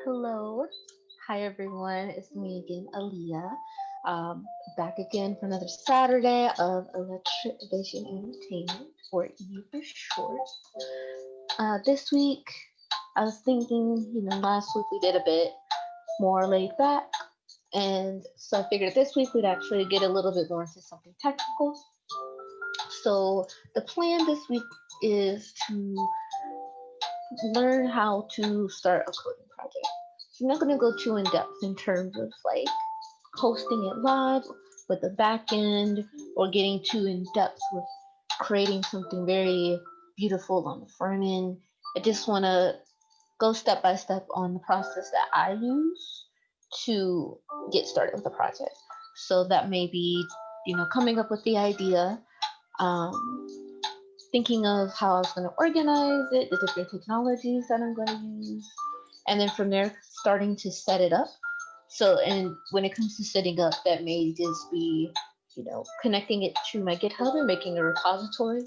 Hello. Hi, everyone. It's me again, Aleia. Um, Back again for another Saturday of Electric Vision Entertainment, or E for short. This week, I was thinking, last week we did a bit more laid back, and so I figured this week we'd actually get a little bit more into something technical. So, the plan this week is to learn how to start a coding project. So I'm not going to go too in depth in terms of like hosting it live with the back end or getting too in depth with creating something very beautiful on the front end. I just want to go step by step on the process that I use to get started with the project. So that may be, coming up with the idea, um, thinking of how I was going to organize it, the different technologies that I'm going to use, and then from there, starting to set it up. So, and when it comes to setting up, that may just be, connecting it to my GitHub and making a repository.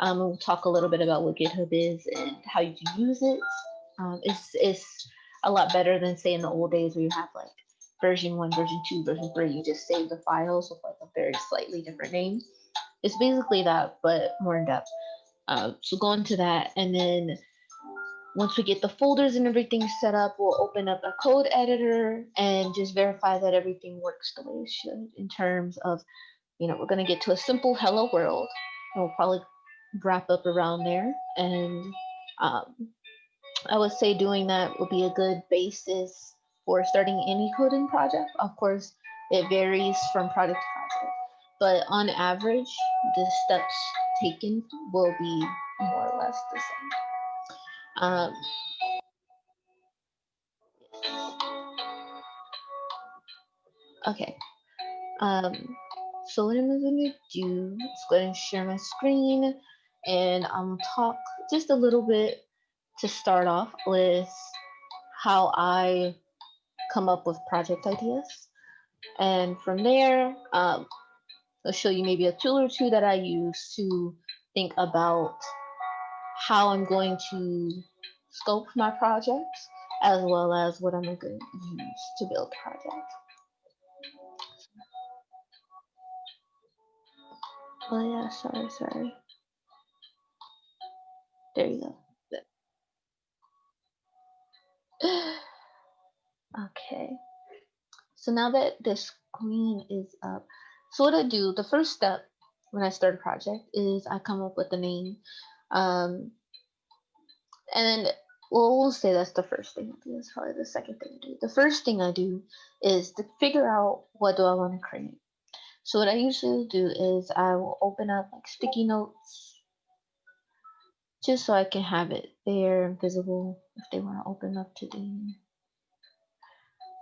And we'll talk a little bit about what GitHub is and how you can use it. It's a lot better than say in the old days where you have like version one, version two, version three. You just save the files with like a very slightly different name. It's basically that, but more in depth. So go into that, and then once we get the folders and everything set up, we'll open up a code editor and just verify that everything works the way it should. In terms of, we're gonna get to a simple hello world, and we'll probably wrap up around there. And um, I would say doing that will be a good basis for starting any coding project. Of course, it varies from project to project, but on average, the steps taken will be more or less the same. Okay. Um, so what I'm gonna do is go ahead and share my screen, and talk just a little bit to start off with how I come up with project ideas. And from there, I'll show you maybe a tool or two that I use to think about how I'm going to scope my projects, as well as what I'm going to use to build the project. Oh yeah, sorry. There you go. Okay. So now that the screen is up, so what I do, the first step when I start a project is I come up with a name. Um, and then, well, we'll say that's the first thing I do. That's probably the second thing I do. The first thing I do is to figure out what do I want to create. So what I usually do is I will open up like sticky notes just so I can have it there visible if they want to open up to the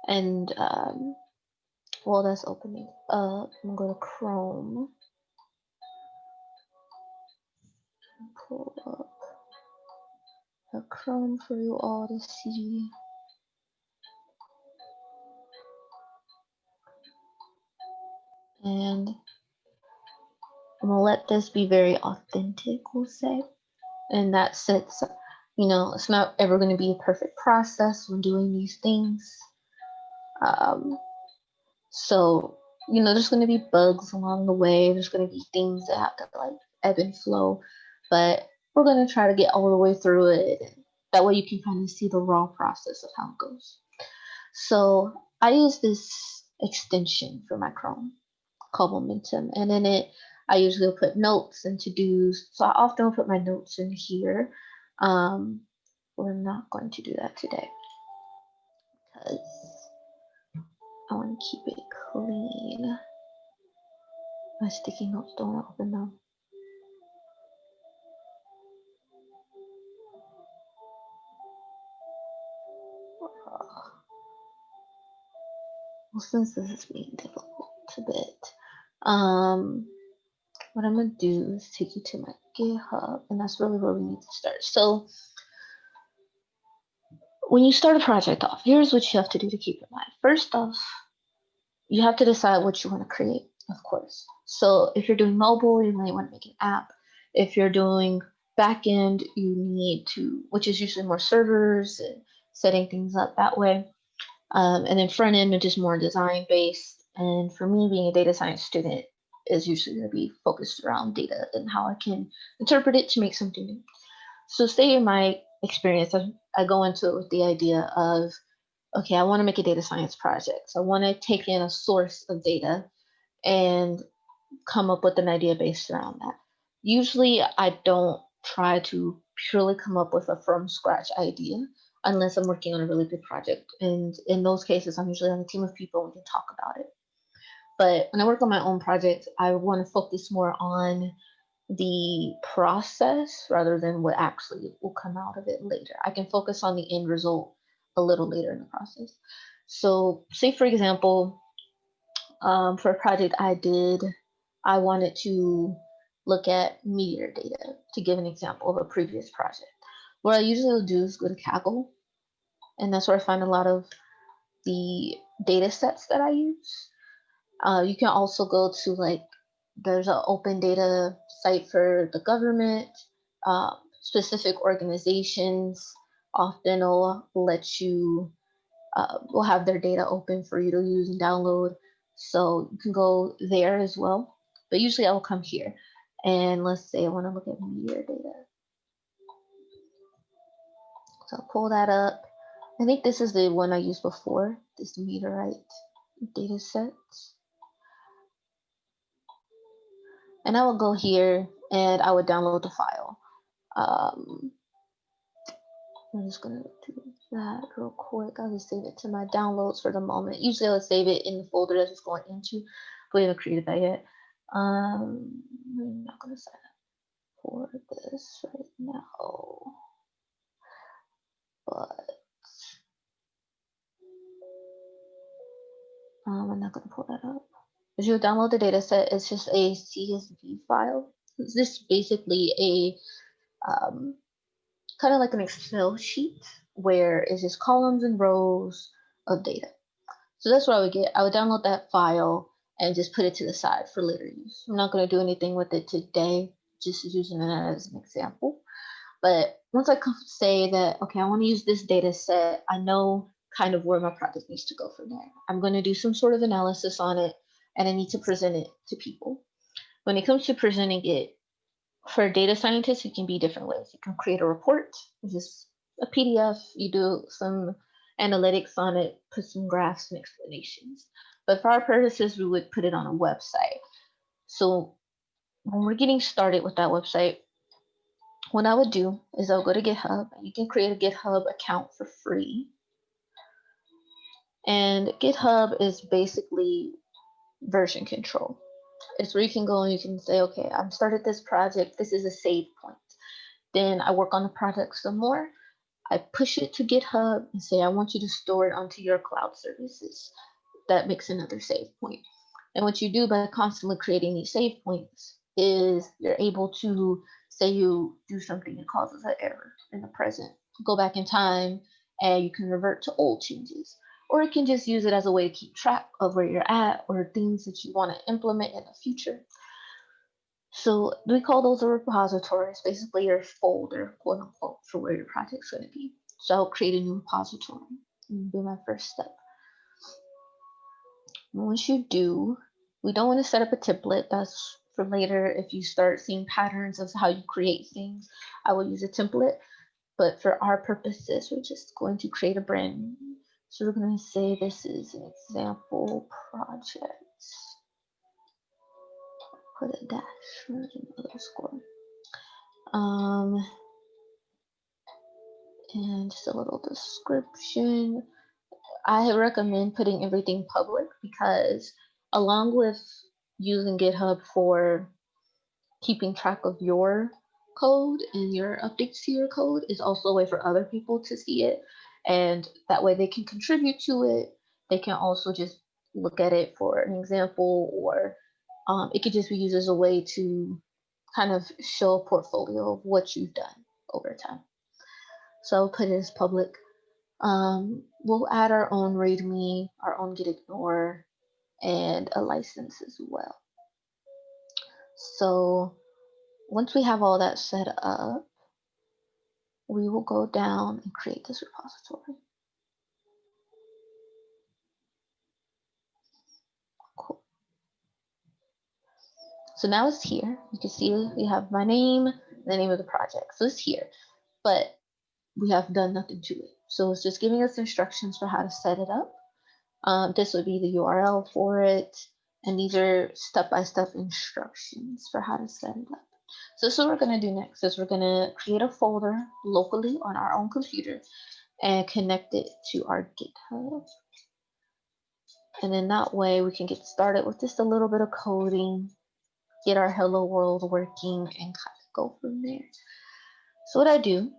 and well, that's opening up. I'm gonna go to Chrome, pull up a Chrome for you all to see. And I'm gonna let this be very authentic, we'll say. In that sense, it's not ever gonna be a perfect process when doing these things. Um, so, there's gonna be bugs along the way. There's gonna be things that have to like ebb and flow, but we're gonna try to get all the way through it. That way you can kind of see the raw process of how it goes. So I use this extension for my Chrome called Momentum, and in it I usually put notes and to dos. So I often will put my notes in here. Um, we're not going to do that today because I want to keep it clean. My sticky notes don't want to open them. Well, since this is being difficult a bit, what I'm gonna do is take you to my GitHub, and that's really where we need to start. So when you start a project off, here's what you have to do to keep in mind. First off, you have to decide what you want to create, of course. So if you're doing mobile, you might want to make an app. If you're doing backend, you need to, which is usually more servers and setting things up that way. And then front end, which is more design based. And for me, being a data science student, is usually going to be focused around data and how I can interpret it to make something new. So, say in my experience, I go into it with the idea of, okay, I want to make a data science project. So I want to take in a source of data and come up with an idea based around that. Usually, I don't try to purely come up with a from scratch idea unless I'm working on a really big project. And in those cases, I'm usually on a team of people and we can talk about it. But when I work on my own project, I want to focus more on the process rather than what actually will come out of it later. I can focus on the end result a little later in the process. So, say for example, for a project I did, I wanted to look at meteor data to give an example of a previous project. What I usually will do is go to Kaggle, and that's where I find a lot of the data sets that I use. You can also go to like, there's an open data site for the government, specific organizations often will let you, will have their data open for you to use and download. So you can go there as well. But usually I will come here and let's say I want to look at meteor data. So I'll pull that up. I think this is the one I used before, this meteorite data set. And I will go here and I would download the file. I'm just gonna do that real quick. I'll just save it to my downloads for the moment. Usually I would save it in the folder that it's going into, but we haven't created that yet. I'm not gonna sign up for this right now, but I'm not gonna pull that up. As you download the data set, it's just a CSV file. This is basically a kind of like an Excel sheet where it's just columns and rows of data. So that's what I would get. I would download that file and just put it to the side for later use. I'm not going to do anything with it today, just using it as an example. But once I say that, okay, I want to use this data set, I know kind of where my project needs to go from there. I'm going to do some sort of analysis on it and I need to present it to people. When it comes to presenting it, for data scientists, it can be different ways. You can create a report, which is a PDF, you do some analytics on it, put some graphs and explanations. But for our purposes, we would put it on a website. So when we're getting started with that website, what I would do is I'll go to GitHub. You can create a GitHub account for free. And GitHub is basically version control. It's where you can go and you can say, okay, I've started this project. This is a save point. Then I work on the project some more. I push it to GitHub and say, I want you to store it onto your cloud services. That makes another save point. And what you do by constantly creating these save points is you're able to say you do something that causes an error in the present, go back in time and you can revert to old changes. Or you can just use it as a way to keep track of where you're at or things that you want to implement in the future. So we call those a repository. It's basically your folder, quote unquote, for where your project's going to be. So I'll create a new repository and be my first step. And once you do, we don't want to set up a template. That's for later. If you start seeing patterns of how you create things, I will use a template. But for our purposes, we're just going to create a brand new. So we're going to say this is an example project. Put a dash or an underscore. And just a little description. I recommend putting everything public because along with using GitHub for keeping track of your code and your updates to your code is also a way for other people to see it. And that way they can contribute to it. They can also just look at it for an example, or it could just be used as a way to kind of show a portfolio of what you've done over time. So I'll put it as public. We'll add our own README, our own get ignore, and a license as well. So once we have all that set up, we will go down and create this repository. Cool. So now it's here. You can see we have my name, the name of the project. So it's here, but we have done nothing to it. So it's just giving us instructions for how to set it up. This would be the URL for it. And these are step-by-step instructions for how to set it up. So this is what we're going to do next is we're going to create a folder locally on our own computer and connect it to our GitHub. And then that way we can get started with just a little bit of coding, get our hello world working, and kind of go from there. So what I do,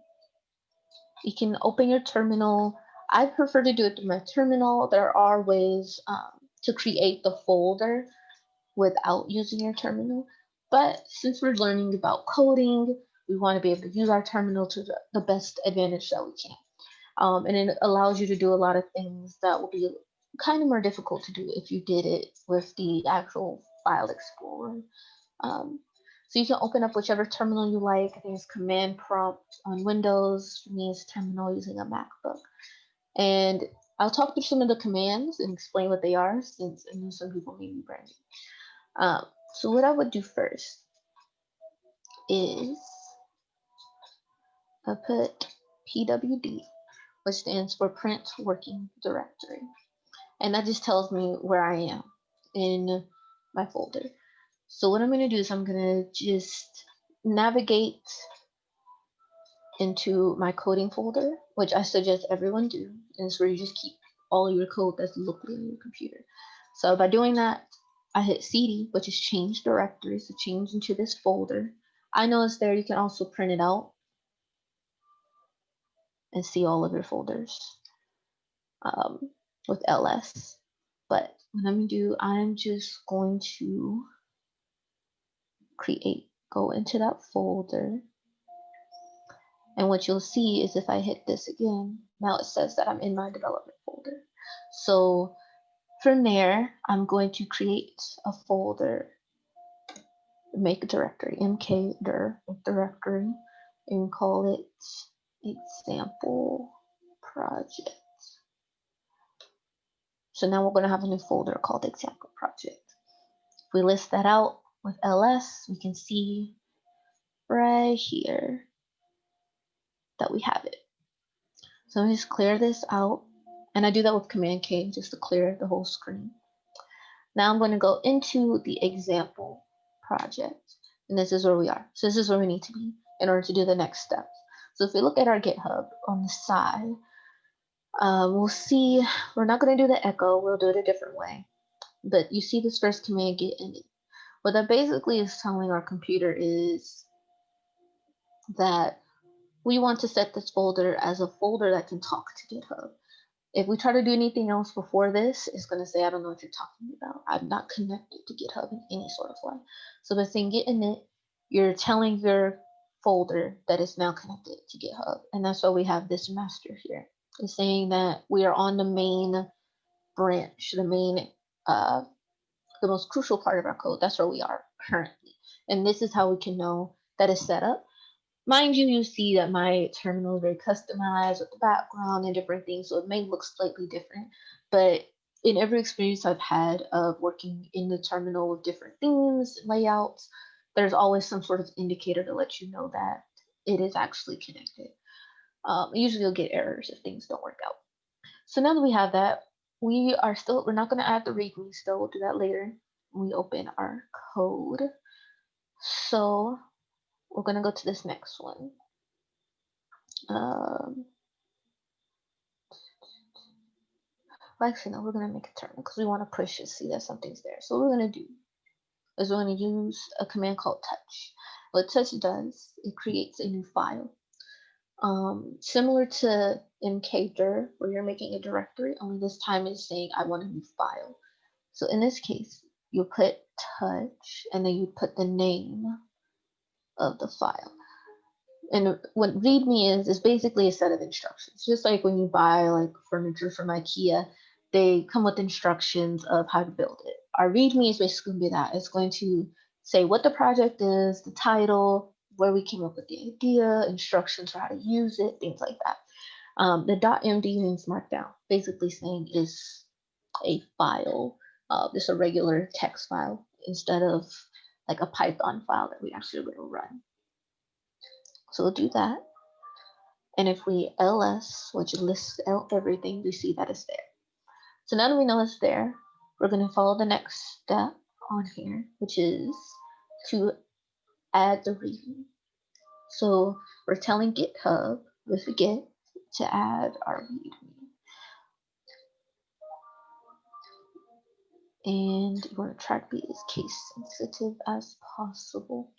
you can open your terminal. I prefer to do it through my terminal. There are ways to create the folder without using your terminal. But since we're learning about coding, we want to be able to use our terminal to the best advantage that we can. And it allows you to do a lot of things that will be kind of more difficult to do if you did it with the actual file explorer. So you can open up whichever terminal you like. I think it's Command Prompt on Windows. For me, it's terminal using a MacBook. And I'll talk through some of the commands and explain what they are, since I know some people may be brand new. So what I would do first is I put PWD, which stands for Print Working Directory. And that just tells me where I am in my folder. So what I'm going to do is I'm going to just navigate into my coding folder, which I suggest everyone do. And it's where you just keep all your code that's locally on your computer. So by doing that, I hit CD, which is change directory, so change into this folder. I know it's there. You can also print it out and see all of your folders with LS. But what I'm going to do, I'm just going to go into that folder. And what you'll see is if I hit this again, now it says that I'm in my development folder. So from there, I'm going to create a folder, make a directory, mkdir directory, and call it example project. So now we're going to have a new folder called example project. If we list that out with ls, we can see right here that we have it. So let me just clear this out. And I do that with Command K just to clear the whole screen. Now I'm going to go into the example project. And this is where we are. So this is where we need to be in order to do the next steps. So if we look at our GitHub on the side, we'll see we're not going to do the echo. We'll do it a different way. But you see this first command, git init. What that basically is telling our computer is that we want to set this folder as a folder that can talk to GitHub. If we try to do anything else before this, it's going to say, I don't know what you're talking about. I'm not connected to GitHub in any sort of way. So by saying git init, you're telling your folder that it's now connected to GitHub. And that's why we have this master here. It's saying that we are on the main branch, the most crucial part of our code. That's where we are currently. And this is how we can know that it's set up. Mind you, you see that my terminal is very customized with the background and different things, so it may look slightly different. But in every experience I've had of working in the terminal with different themes, layouts, there's always some sort of indicator to let you know that it is actually connected. Usually you'll get errors if things don't work out. So now that we have that, we're not going to add the README still. We'll do that later when we open our code. So we're going to go to this next one. Actually, no, we're going to make a terminal because we want to push and see that something's there. So what we're going to do is we're going to use a command called touch. What touch does, it creates a new file. Similar to mkdir, where you're making a directory, only this time it's saying I want a new file. So in this case, you put touch and then you put the name of the file. And what README is basically a set of instructions. Just like when you buy like furniture from IKEA, they come with instructions of how to build it. Our README is basically going to be that. It's going to say what the project is, the title, where we came up with the idea, instructions for how to use it, things like that. The .md means Markdown, basically saying is a file, just a regular text file instead of like a Python file that we actually will run. So we'll do that. And if we ls, which lists out everything, we see that it's there. So now that we know it's there, we're going to follow the next step on here, which is to add the readme. So we're telling GitHub with Git to add our readme. And you want to try to be as case sensitive as possible.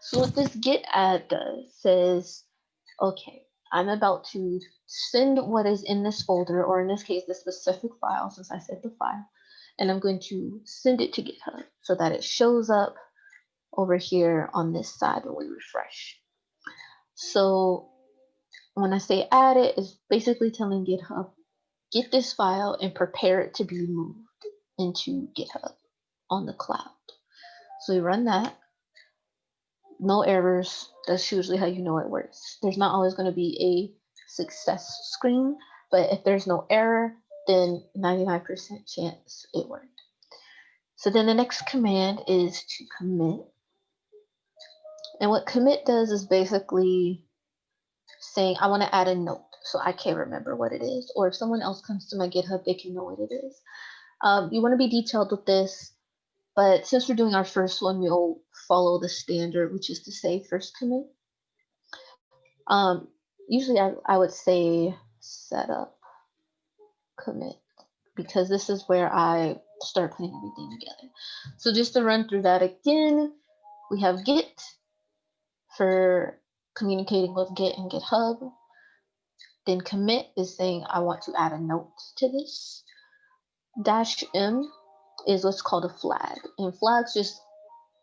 So what this git add does says, okay, I'm about to send what is in this folder, or in this case, the specific file, since I said the file, and I'm going to send it to GitHub so that it shows up over here on this side when we refresh. So when I say add it, it's basically telling GitHub, get this file and prepare it to be moved into GitHub on the cloud. So we run that. No errors. That's usually how you know it works. There's not always going to be a success screen, but if there's no error, then 99% chance it worked. So then the next command is to commit. And what commit does is basically saying, I want to add a note so I can't remember what it is. Or if someone else comes to my GitHub, they can know what it is. You want to be detailed with this, but since we're doing our first one, we'll follow the standard, which is to say first commit. Usually I would say setup commit, because this is where I start putting everything together. So just to run through that again, we have Git for communicating with Git and GitHub. Then commit is saying I want to add a note to this. -m is what's called a flag, and flags just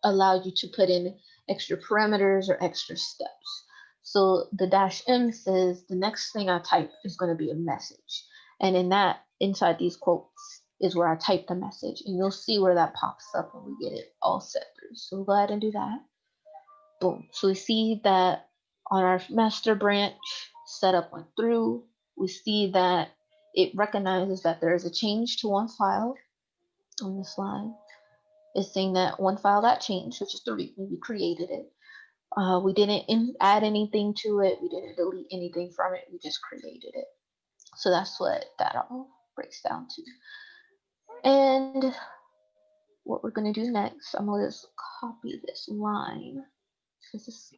allow you to put in extra parameters or extra steps. So the -m says the next thing I type is going to be a message. And in that, inside these quotes is where I type the message. And you'll see where that pops up when we get it all set through. So we'll go ahead and do that. Boom. So we see that on our master branch, setup went through. We see that it recognizes that there is a change to one file on this line. It's saying that one file got changed, which is the readme. We created it. We didn't add anything to it. We didn't delete anything from it. We just created it. So that's what that all breaks down to. And what we're going to do next, I'm going to just copy this line. This is,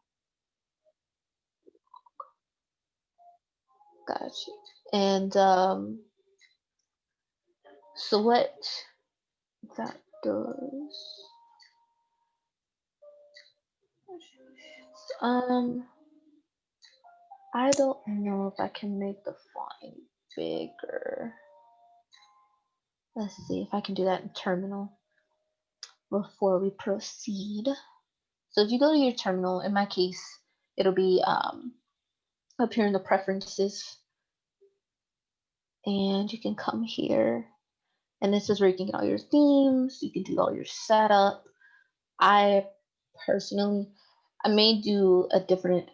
gotcha. And so what that does, I don't know if I can make the font bigger. Let's see if I can do that in terminal before we proceed. So if you go to your terminal, in my case, it'll be up here in the preferences, and you can come here, and this is where you can get all your themes. You can do all your setup. I personally, I may do a different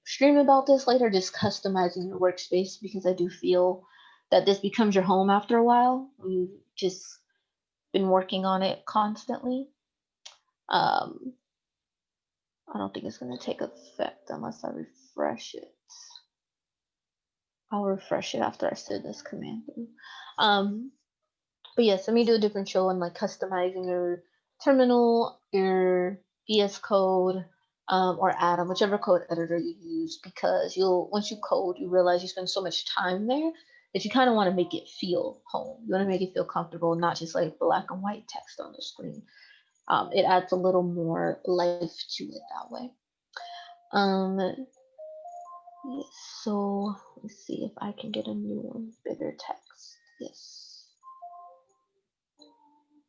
stream about this later, just customizing your workspace, because I do feel that this becomes your home after a while. You've just been working on it constantly. I don't think it's going to take effect unless I refresh it. I'll refresh it after I send this command through. But yes, let me do a different show on like customizing your terminal, your VS Code, or Atom, whichever code editor you use, because once you code, you realize you spend so much time there that you kind of want to make it feel home. You want to make it feel comfortable, not just like black and white text on the screen. It adds a little more life to it that way. Yes, so let's see if I can get a new one, bigger text. Yes.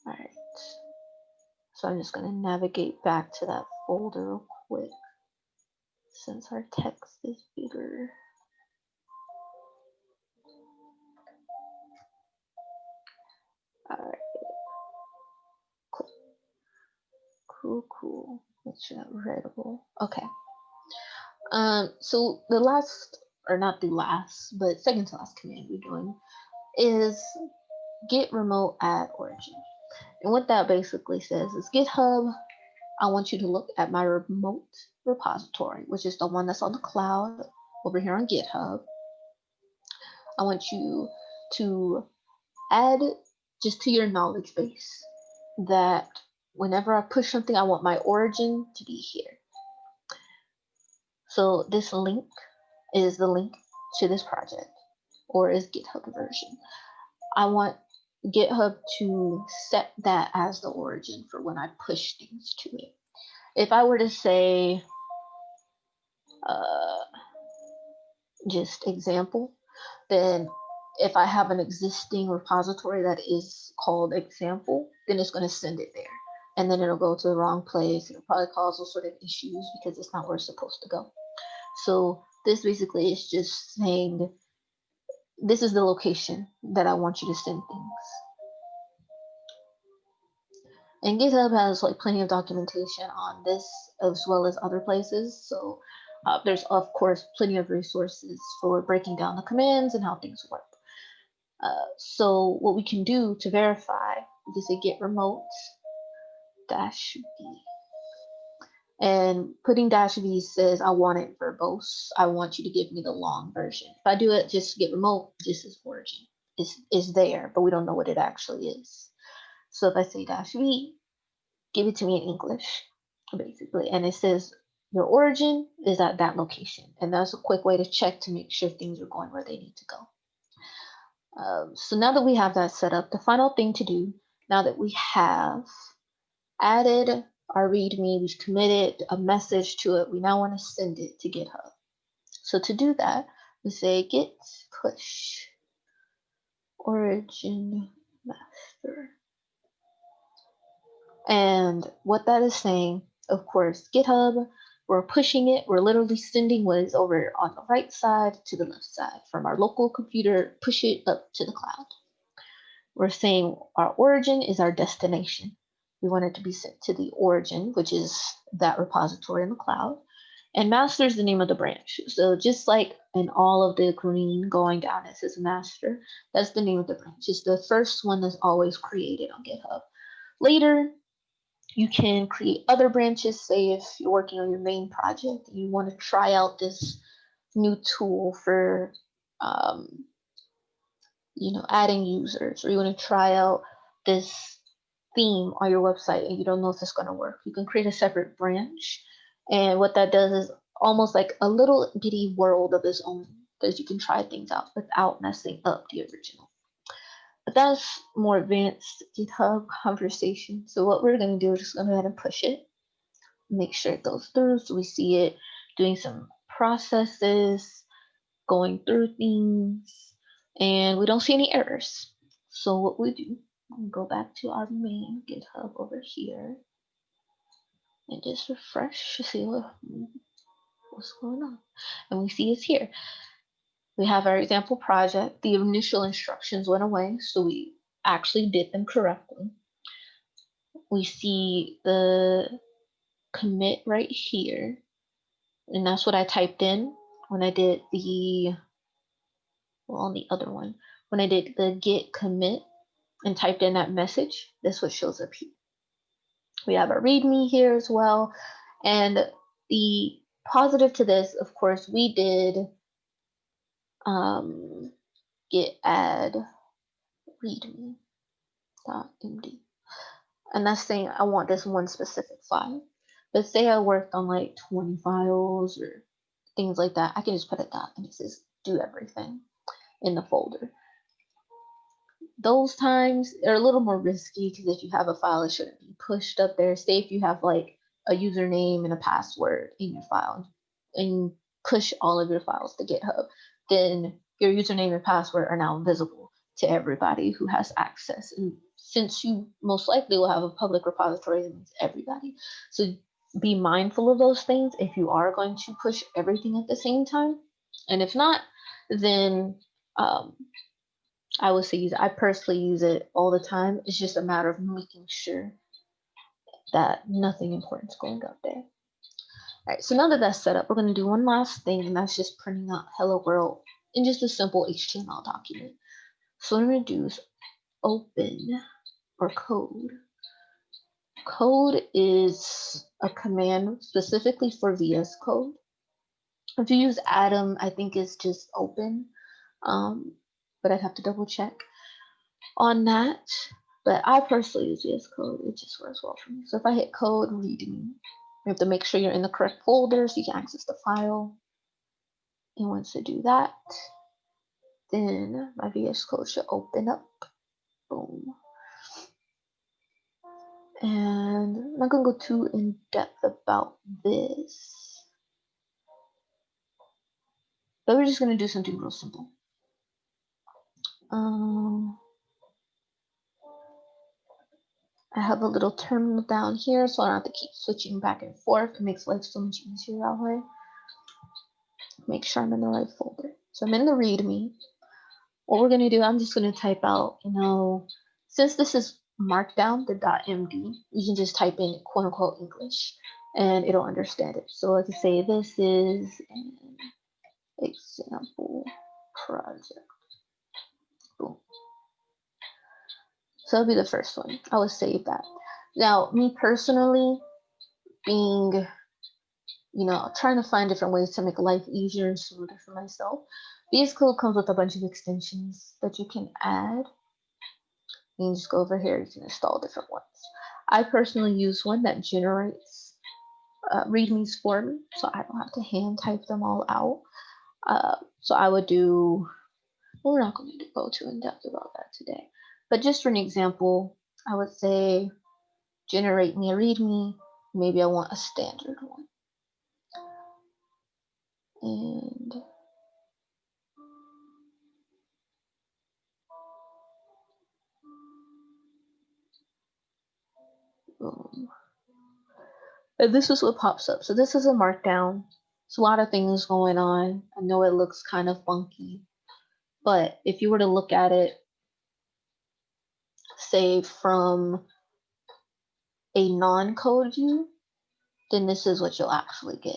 All right. So I'm just going to navigate back to that folder real quick since our text is bigger. All right. Cool. Cool. Make sure that readable. Okay. So the last, or not the last, but second to last command we're doing is git remote add origin. And what that basically says is GitHub, I want you to look at my remote repository, which is the one that's on the cloud over here on GitHub. I want you to add just to your knowledge base that whenever I push something, I want my origin to be here. So this link is the link to this project, or is GitHub version. I want GitHub to set that as the origin for when I push things to it. If I were to say, just example, then if I have an existing repository that is called example, then it's going to send it there. And then it'll go to the wrong place. It'll probably cause all sort of issues because it's not where it's supposed to go. So this basically is just saying, this is the location that I want you to send things. And GitHub has like plenty of documentation on this as well as other places. So there's of course plenty of resources for breaking down the commands and how things work. So what we can do to verify, we can say git remote -v. And putting -v says I want it verbose. I want you to give me the long version. If I do it just git remote, this is origin. Is there, but we don't know what it actually is. So if I say -v, give it to me in English, basically. And it says your origin is at that location. And that's a quick way to check to make sure things are going where they need to go. So now that we have that set up, the final thing to do, now that we have added our README, we've committed a message to it, we now want to send it to GitHub. So to do that, we say git push origin master. And what that is saying, of course, GitHub, we're pushing it, we're literally sending what is over on the right side to the left side from our local computer, push it up to the cloud. We're saying our origin is our destination. We want it to be sent to the origin, which is that repository in the cloud. And master is the name of the branch. So just like in all of the green going down, it says master, that's the name of the branch. It's the first one that's always created on GitHub. Later, you can create other branches. Say if you're working on your main project, you want to try out this new tool for adding users, or you want to try out this theme on your website and you don't know if it's going to work. You can create a separate branch. And what that does is almost like a little bitty world of its own, because you can try things out without messing up the original. But that's more advanced GitHub conversation. So what we're going to do is just go ahead and push it, make sure it goes through. So we see it doing some processes, going through things, and we don't see any errors. So what we do, we go back to our main GitHub over here and just refresh to see what's going on. And we see it's here. We have our example project. The initial instructions went away, so we actually did them correctly. We see the commit right here, and that's what I typed in when I did on the other one, when I did the git commit and typed in that message, that's what shows up here. We have our README here as well. And the positive to this, of course, we did git add readme.md. And that's saying I want this one specific file. But say I worked on like 20 files or things like that, I can just put a dot and it says do everything in the folder. Those times are a little more risky because if you have a file, it shouldn't be pushed up there. Say if you have like a username and a password in your file and push all of your files to GitHub, then your username and password are now visible to everybody who has access. And since you most likely will have a public repository, that means everybody. So be mindful of those things if you are going to push everything at the same time. And if not, then I would say use it. I personally use it all the time. It's just a matter of making sure that nothing important is going up there. All right, so now that that's set up, we're going to do one last thing, and that's just printing out hello world in just a simple HTML document. So what I'm going to do is open or code. Code is a command specifically for VS Code. If you use Atom, I think it's just open, but I'd have to double check on that. But I personally use VS Code. It just works well for me. So if I hit code, readme, you have to make sure you're in the correct folder so you can access the file. And once I do that, then my VS Code should open up. Boom. And I'm not going to go too in depth about this, but we're just going to do something real simple. I have a little terminal down here, so I don't have to keep switching back and forth. It makes life so much easier that way. Make sure I'm in the right folder. So I'm in the README. What we're going to do, I'm just going to type out, since this is Markdown, the .md, you can just type in quote unquote English and it'll understand it. So I can say this is an example project. Boom. So that'll be the first one. I would save that. Now, me personally, being, trying to find different ways to make life easier and smoother for myself, VS Code comes with a bunch of extensions that you can add. You can just go over here, you can install different ones. I personally use one that generates readmes for me, so I don't have to hand type them all out. So I would do, well, we're not going to go too in depth about that today, but just for an example, I would say generate me a readme. Maybe I want a standard one. And boom. And this is what pops up. So this is a Markdown. There's a lot of things going on. I know it looks kind of funky, but if you were to look at it, say from a non-code view, then this is what you'll actually get.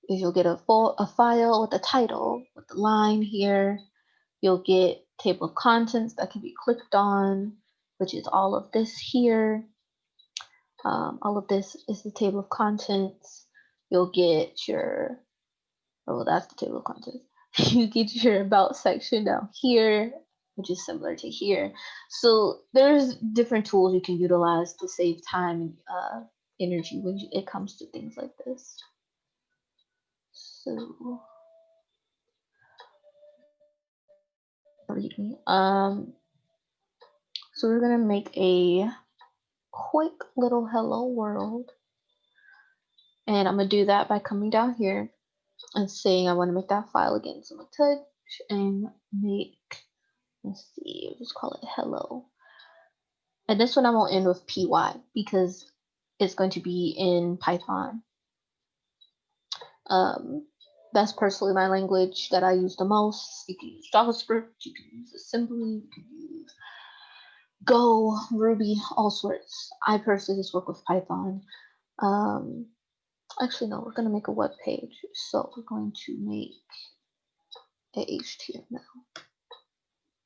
Is you'll get a file with a title, with the line here. You'll get table of contents that can be clicked on, which is all of this here. All of this is the table of contents. You'll get your, that's the table of contents. You get your about section down here, which is similar to here. So there's different tools you can utilize to save time and energy when it comes to things like this. So read me. So we're gonna make a quick little hello world, and I'm gonna do that by coming down here and saying I want to make that file again. So I'm gonna touch and make, let's see, we'll just call it hello. And this one I won't end with py because it's going to be in Python. That's personally my language that I use the most. You can use JavaScript, you can use assembly, you can use Go, Ruby, all sorts. I personally just work with Python. Actually, no, we're going to make a web page. So we're going to make a HTML.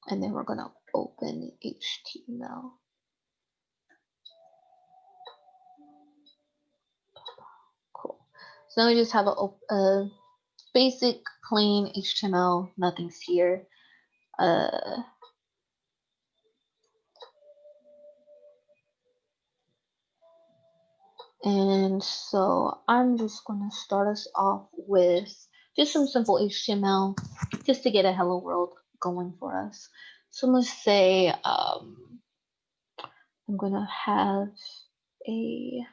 And then we're going to open HTML. Cool. So now we just have a basic plain HTML. Nothing's here. And so I'm just going to start us off with just some simple HTML just to get a hello world going for us. So let's say I'm going to have a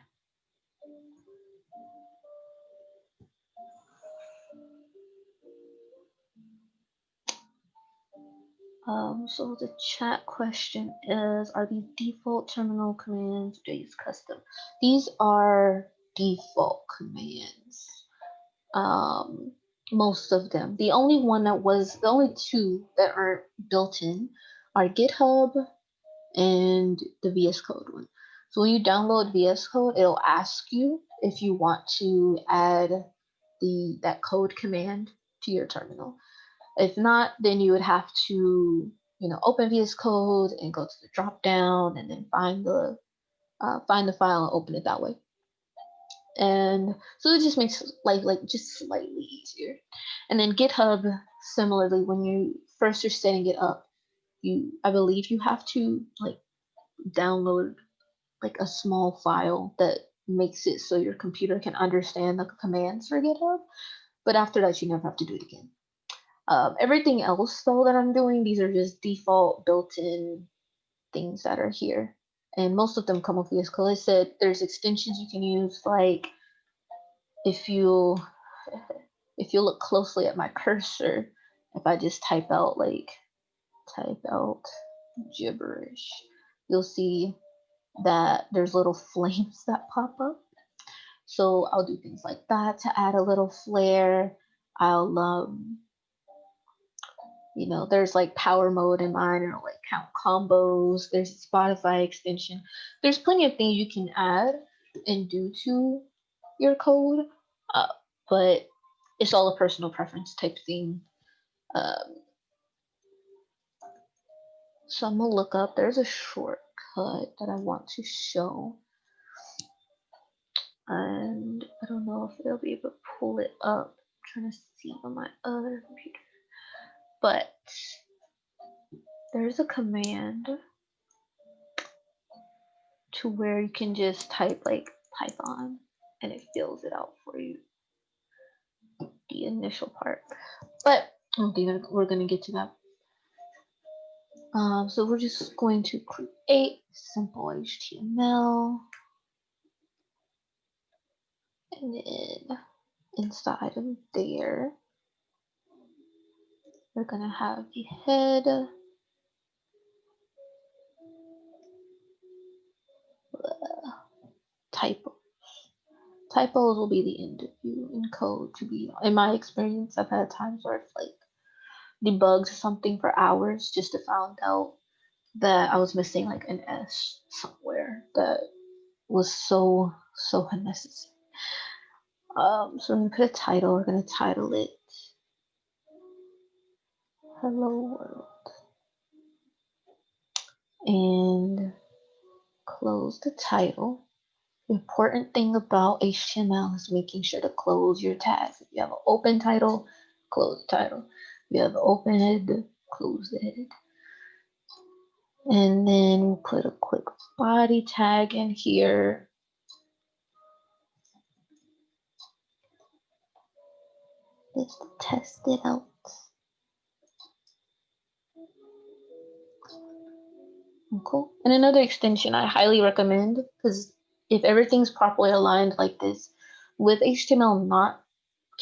so the chat question is, are these default terminal commands? Do I use custom? These are default commands. Most of them. The only two that aren't built in are GitHub and the VS Code one. So when you download VS Code, it'll ask you if you want to add that code command to your terminal. If not, then you would have to, open VS Code and go to the drop down and then find the file and open it that way. And so it just makes life like just slightly easier. And then GitHub, similarly, when you first are setting it up, I believe you have to like download like a small file that makes it so your computer can understand the commands for GitHub. But after that, you never have to do it again. Everything else though that I'm doing, these are just default built-in things that are here. And most of them come with VS Code. I said there's extensions you can use, like if you look closely at my cursor, if I just type out gibberish, you'll see that there's little flames that pop up. So I'll do things like that to add a little flair. I'll there's like power mode in mine, or like count combos. There's a Spotify extension. There's plenty of things you can add and do to your code, but it's all a personal preference type thing. So I'm gonna look up. There's a shortcut that I want to show, and I don't know if it'll be able to pull it up. I'm trying to see on my other computer, but there's a command to where you can just type like Python and it fills it out for you, the initial part. But we're gonna get to that. So we're just going to create simple HTML, and then inside of there, we're gonna have the head, typos. Typos will be the end of you in code. To be, in my experience, I've had times where I've like debugged something for hours just to find out that I was missing like an S somewhere that was so unnecessary. So I'm gonna put a title. We're gonna title it "Hello World" and close the title. The important thing about HTML is making sure to close your tags. If you have an open title, close the title. If you have an open head, close the head. And then we'll put a quick body tag in here. Let's test it out. Cool. And another extension I highly recommend, because if everything's properly aligned like this, with HTML not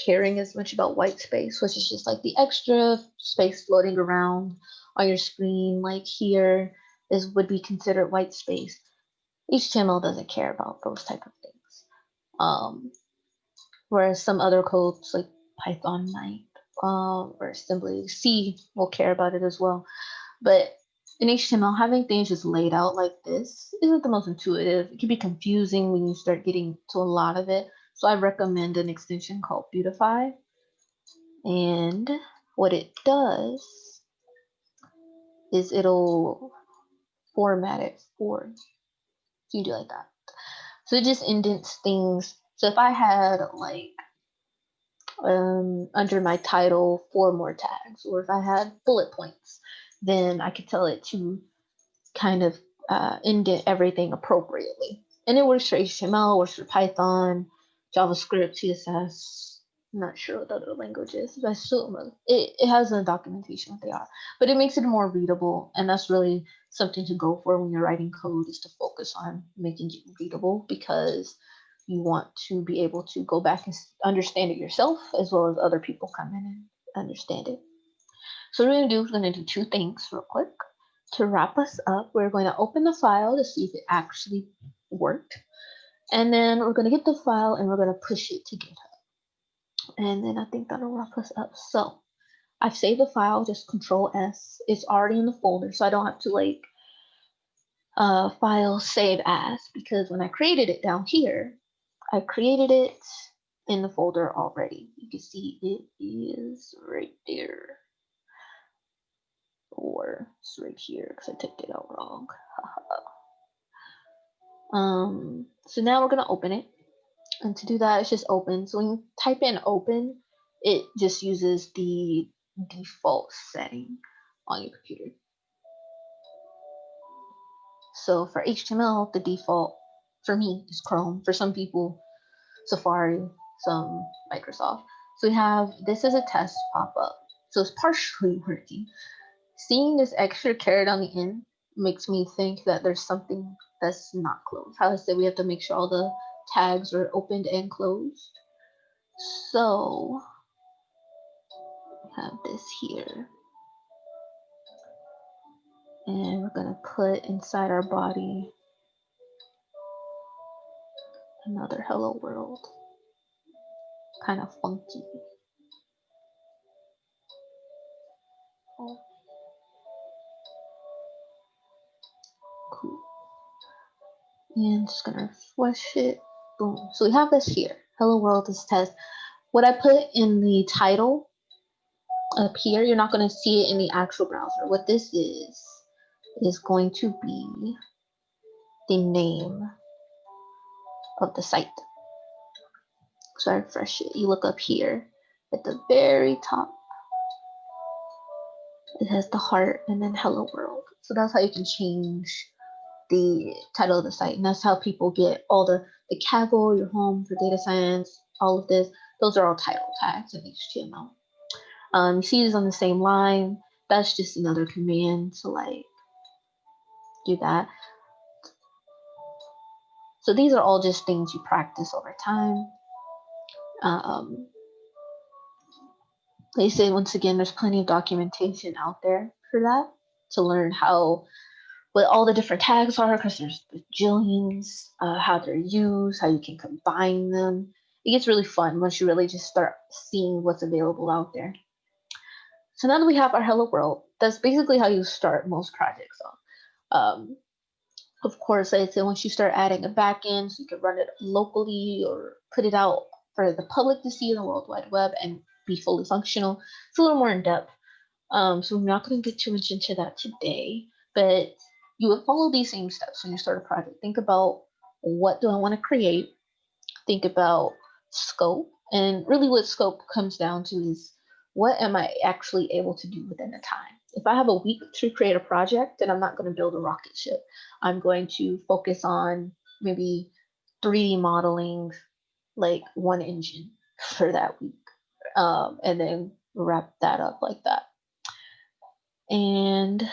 caring as much about white space, which is just like the extra space floating around on your screen, like here, would be considered white space. HTML doesn't care about those type of things. Whereas some other codes like Python might, or simply C will care about it as well. But in HTML, having things just laid out like this isn't the most intuitive. It can be confusing when you start getting to a lot of it. So I recommend an extension called Beautify. And what it does is it'll format it for you. So you do like that. So it just indents things. So if I had like under my title 4 more tags, or if I had bullet points, then I could tell it to kind of indent everything appropriately. And it works for HTML, works for Python, JavaScript, CSS. I'm not sure what the other language is, but I assume it has a documentation what they are. But it makes it more readable, and that's really something to go for when you're writing code, is to focus on making it readable, because you want to be able to go back and understand it yourself, as well as other people come in and understand it. So what we're going to do 2 things real quick. To wrap us up, we're going to open the file to see if it actually worked. And then we're going to get the file and we're going to push it to GitHub. And then I think that'll wrap us up. So I've saved the file, just Control S. It's already in the folder, so I don't have to like file save as, because when I created it down here, I created it in the folder already. You can see it is right there, or it's right here because I typed it out wrong. So now we're gonna open it, and to do that, it's just open. So when you type in open, it just uses the default setting on your computer. So for HTML, the default for me is Chrome. For some people, Safari, some Microsoft. So we have this as a test pop up. So it's partially working. Seeing this extra caret on the end makes me think that there's something that's not closed. How I said, we have to make sure all the tags are opened and closed. So we have this here. And we're gonna put inside our body another hello world. Kind of funky. Oh. Cool. And just gonna refresh it. Boom. So we have this here. Hello world is test. What I put in the title up here, you're not going to see it in the actual browser. What this is going to be the name of the site. So I refresh it. You look up here at the very top. It has the heart and then hello world. So that's how you can change the title of the site. And that's how people get all the Kaggle, your home for data science, all of this. Those are all title tags in HTML. You see this on the same line. That's just another command to like do that. So these are all just things you practice over time. They say, once again, there's plenty of documentation out there for that to learn what all the different tags are, because there's bajillions, how they're used, how you can combine them. It gets really fun once you really just start seeing what's available out there. So now that we have our hello world, that's basically how you start most projects off. Of course, I say once you start adding a backend, so you can run it locally or put it out for the public to see in the World Wide Web and be fully functional, it's a little more in depth. So we're not going to get too much into that today, but you would follow these same steps when you start a project. Think about, what do I want to create? Think about scope, and really what scope comes down to is, what am I actually able to do within the time? If I have a week to create a project, then I'm not going to build a rocket ship. I'm going to focus on maybe 3D modeling, like one engine for that week, and then wrap that up like that. And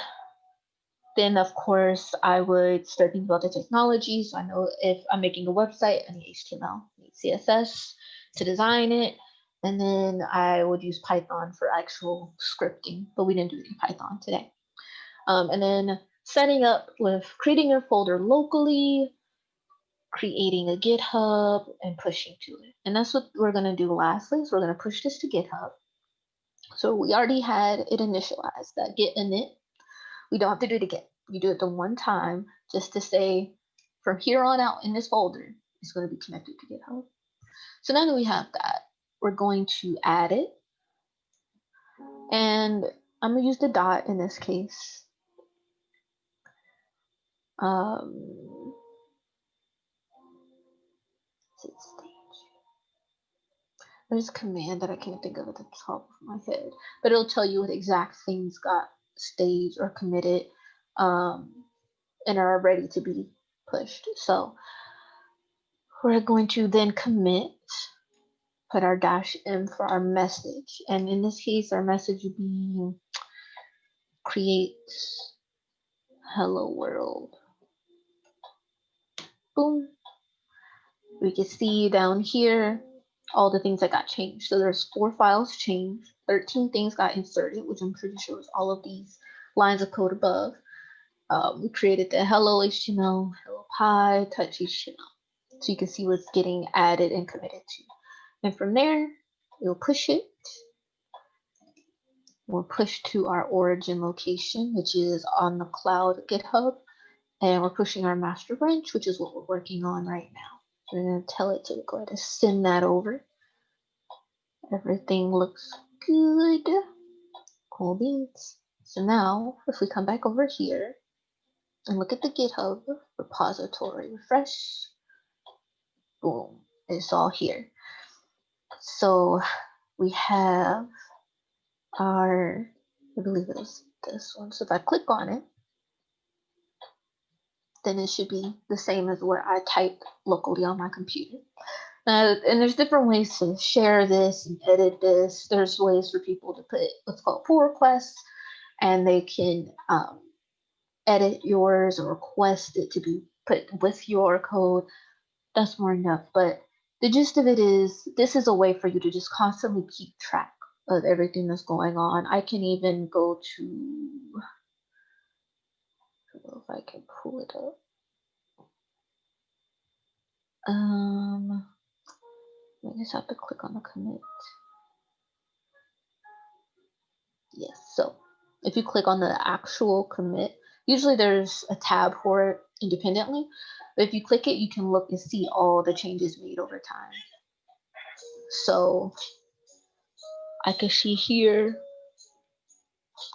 then, of course, I would start thinking about the technology. So I know if I'm making a website, I need HTML, I need CSS to design it. And then I would use Python for actual scripting, but we didn't do any Python today. And then setting up with creating your folder locally, creating a GitHub, and pushing to it. And that's what we're going to do lastly. So we're going to push this to GitHub. So we already had it initialized, that git init. We don't have to do it again. You do it the one time just to say, from here on out in this folder, it's going to be connected to GitHub. So now that we have that, we're going to add it. And I'm going to use the dot in this case. There's a command that I can't think of at the top of my head, but it'll tell you what exact things got staged or committed, and are ready to be pushed. So we're going to then commit, put our -m for our message. And in this case, our message would be create hello world. Boom. We can see down here all the things that got changed. So there's 4 files changed, 13 things got inserted, which I'm pretty sure is all of these lines of code above. We created the hello HTML, hello pie, touch HTML. So you can see what's getting added and committed to. And from there, we'll push it. We'll push to our origin location, which is on the cloud GitHub. And we're pushing our master branch, which is what we're working on right now. We're going to tell it to go ahead and send that over. Everything looks good. Cool beans. So now, if we come back over here and look at the GitHub repository, refresh, boom, it's all here. So we have our, I believe it is this one. So if I click on it, then it should be the same as what I typed locally on my computer. And there's different ways to share this and edit this. There's ways for people to put what's called pull requests, and they can edit yours or request it to be put with your code. That's more enough. But the gist of it is, this is a way for you to just constantly keep track of everything that's going on. I can even go to, I don't know if I can pull it up. I just have to click on the commit. Yes, so if you click on the actual commit, usually there's a tab for it independently, but if you click it, you can look and see all the changes made over time. So I can see here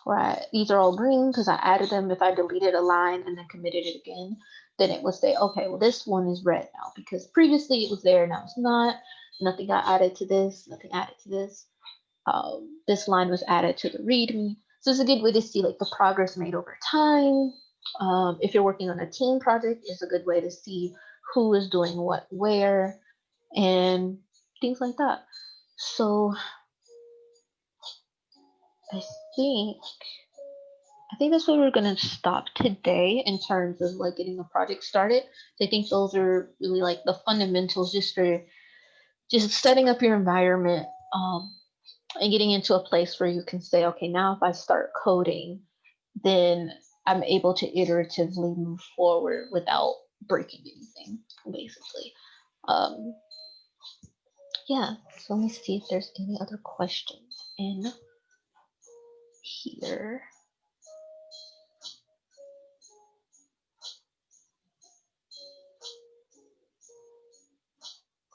where these are all green because I added them. If I deleted a line and then committed it again, then it would say, okay, well, this one is red now because previously it was there, now it's not. Nothing got added to this, nothing added to this. This line was added to the README. So it's a good way to see like the progress made over time. If you're working on a team project, it's a good way to see who is doing what where and things like that. So I think that's where we're gonna stop today in terms of like getting the project started. So I think those are really like the fundamentals just for just setting up your environment and getting into a place where you can say, okay, now if I start coding, then I'm able to iteratively move forward without breaking anything, basically. Um, yeah, so let me see if there's any other questions in here.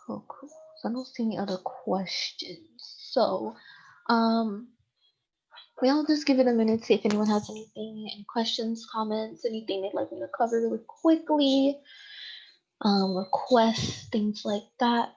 Cool, cool. So I don't see any other questions. So, we'll just give it a minute, see if anyone has anything, any questions, comments, anything they'd like me to cover really quickly, requests, things like that.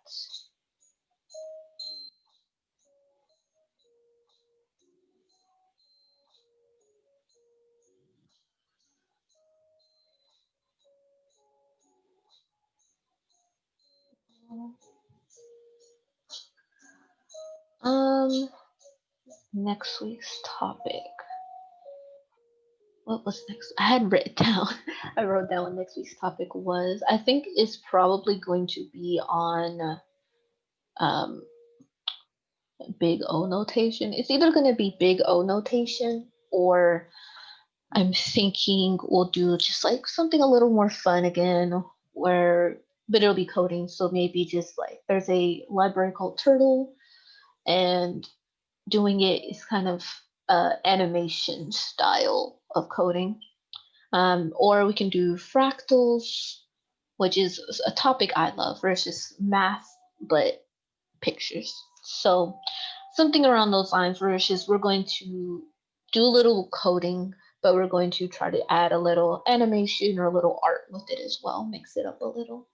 Next week's topic. What was next? I had written down. I wrote down what next week's topic was. I think it's probably going to be on um, big O notation. It's either going to be big O notation or I'm thinking we'll do just like something a little more fun again, where but it'll be coding. So maybe just like there's a library called Turtle, and doing it is kind of animation style of coding. Or we can do fractals, which is a topic I love, versus math, but pictures. So something around those lines, versus we're going to do a little coding, but we're going to try to add a little animation or a little art with it as well, mix it up a little.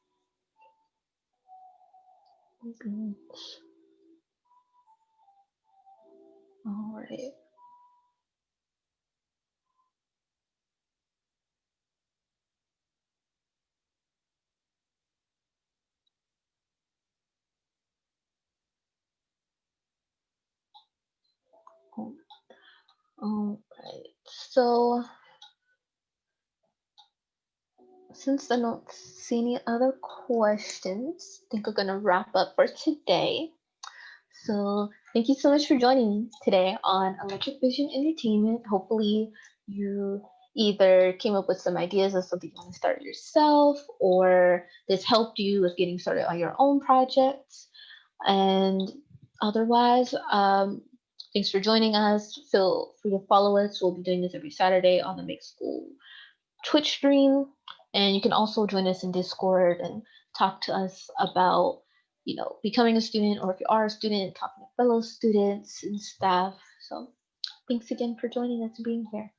All right. All right. So since I don't see any other questions, I think we're gonna wrap up for today. So thank you so much for joining me today on Electric Vision Entertainment. Hopefully you either came up with some ideas of something you want to start yourself, or this helped you with getting started on your own projects. And otherwise, thanks for joining us. Feel free to follow us. We'll be doing this every Saturday on the Make School Twitch stream. And you can also join us in Discord and talk to us about, becoming a student, or if you are a student, talking to fellow students and staff. So thanks again for joining us and being here.